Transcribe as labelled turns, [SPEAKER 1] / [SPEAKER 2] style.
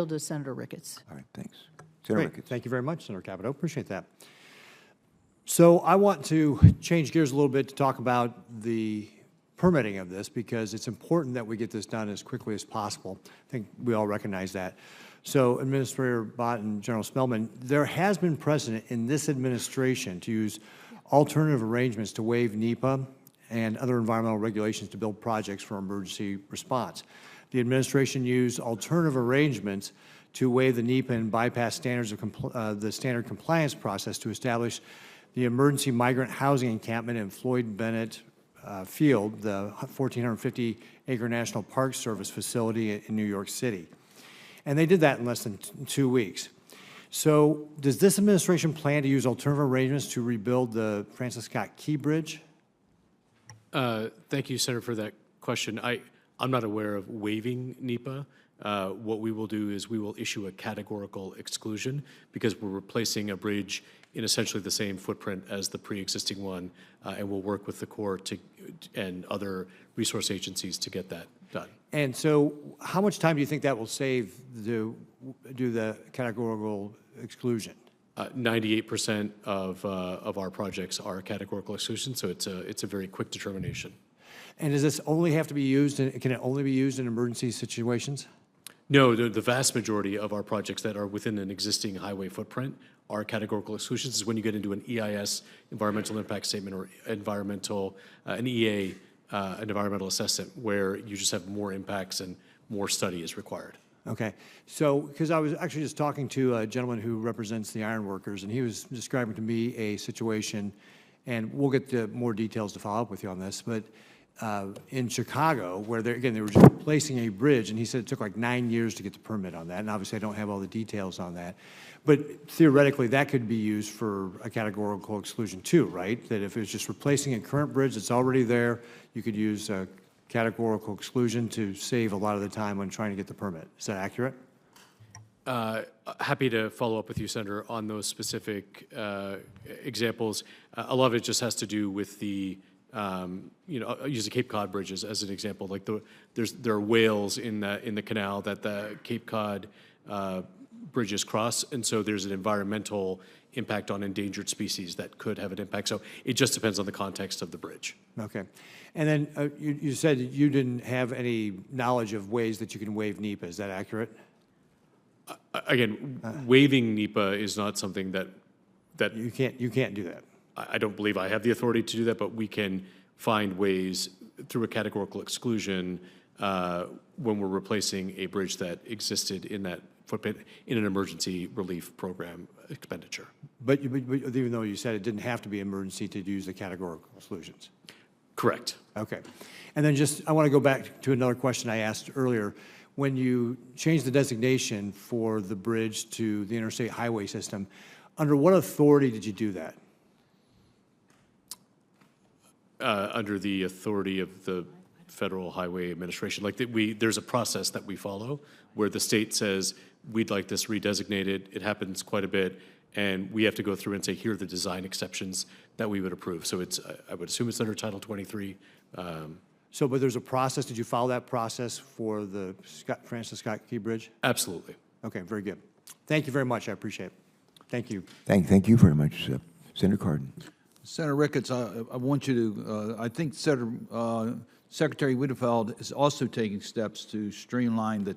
[SPEAKER 1] to Senator Ricketts.
[SPEAKER 2] All right, thanks. Senator
[SPEAKER 3] Great.
[SPEAKER 2] Ricketts.
[SPEAKER 3] Thank you very much, Senator Capito. Appreciate that. So I want to change gears a little bit to talk about the permitting of this, because it's important that we get this done as quickly as possible. I think we all recognize that. So Administrator Bott and General Spellman, there has been precedent in this administration to use alternative arrangements to waive NEPA and other environmental regulations to build projects for emergency response. The administration used alternative arrangements to waive the NEPA and bypass standards of the standard compliance process to establish the emergency migrant housing encampment in Floyd Bennett Field, the 1,450-acre National Park Service facility in New York City. And they did that in less than 2 weeks. So does this administration plan to use alternative arrangements to rebuild the Francis Scott Key Bridge?
[SPEAKER 4] Thank you, Senator, for that question. I'm not aware of waiving NEPA. What we will do is we will issue a categorical exclusion because we're replacing a bridge in essentially the same footprint as the pre-existing one, and we'll work with the Corps and other resource agencies to get that done.
[SPEAKER 3] And so how much time do you think that will save to do the categorical exclusion?
[SPEAKER 4] 98% of our projects are categorical exclusion, so it's a very quick determination.
[SPEAKER 3] And does this only have to be used, can it only be used in emergency situations?
[SPEAKER 4] No, the vast majority of our projects that are within an existing highway footprint are categorical exclusions. Is when you get into an EIS, environmental impact statement, or an EA, an environmental assessment, where you just have more impacts and more study is required.
[SPEAKER 3] Okay. So, because I was actually just talking to a gentleman who represents the iron workers, and he was describing to me a situation, and we'll get to more details to follow up with you on this, but in Chicago, where they were just replacing a bridge, and he said it took like 9 years to get the permit on that, and obviously I don't have all the details on that. But theoretically, that could be used for a categorical exclusion too, right? That if it's just replacing a current bridge that's already there, you could use a categorical exclusion to save a lot of the time when trying to get the permit. Is that accurate?
[SPEAKER 4] Happy to follow up with you, Senator, on those specific examples. A lot of it just has to do with the I'll use the Cape Cod bridges as an example. Like there are whales in the canal that the Cape Cod bridges cross, and so there's an environmental impact on endangered species that could have an impact. So it just depends on the context of the bridge.
[SPEAKER 3] Okay. And then you said you didn't have any knowledge of ways that you can waive NEPA. Is that accurate?
[SPEAKER 4] Again, waiving NEPA is not something that
[SPEAKER 3] you can't do that.
[SPEAKER 4] I don't believe I have the authority to do that, but we can find ways through a categorical exclusion when we're replacing a bridge that existed in that footprint in an emergency relief program expenditure.
[SPEAKER 3] But even though you said it didn't have to be emergency to use the categorical exclusions?
[SPEAKER 4] Correct.
[SPEAKER 3] Okay. And then I want to go back to another question I asked earlier. When you changed the designation for the bridge to the interstate highway system, under what authority did you do that?
[SPEAKER 4] Under the authority of the Federal Highway Administration. Like there's a process that we follow where the state says, we'd like this redesignated. It happens quite a bit. And we have to go through and say, here are the design exceptions that we would approve. So I would assume it's under Title 23.
[SPEAKER 3] But there's a process. Did you follow that process for the Francis Scott Key Bridge?
[SPEAKER 4] Absolutely.
[SPEAKER 3] Okay, very good. Thank you very much. I appreciate it. Thank you.
[SPEAKER 2] Thank you very much, Senator Cardin.
[SPEAKER 5] Senator Ricketts, I want you to, I think Secretary Whitefeld is also taking steps to streamline the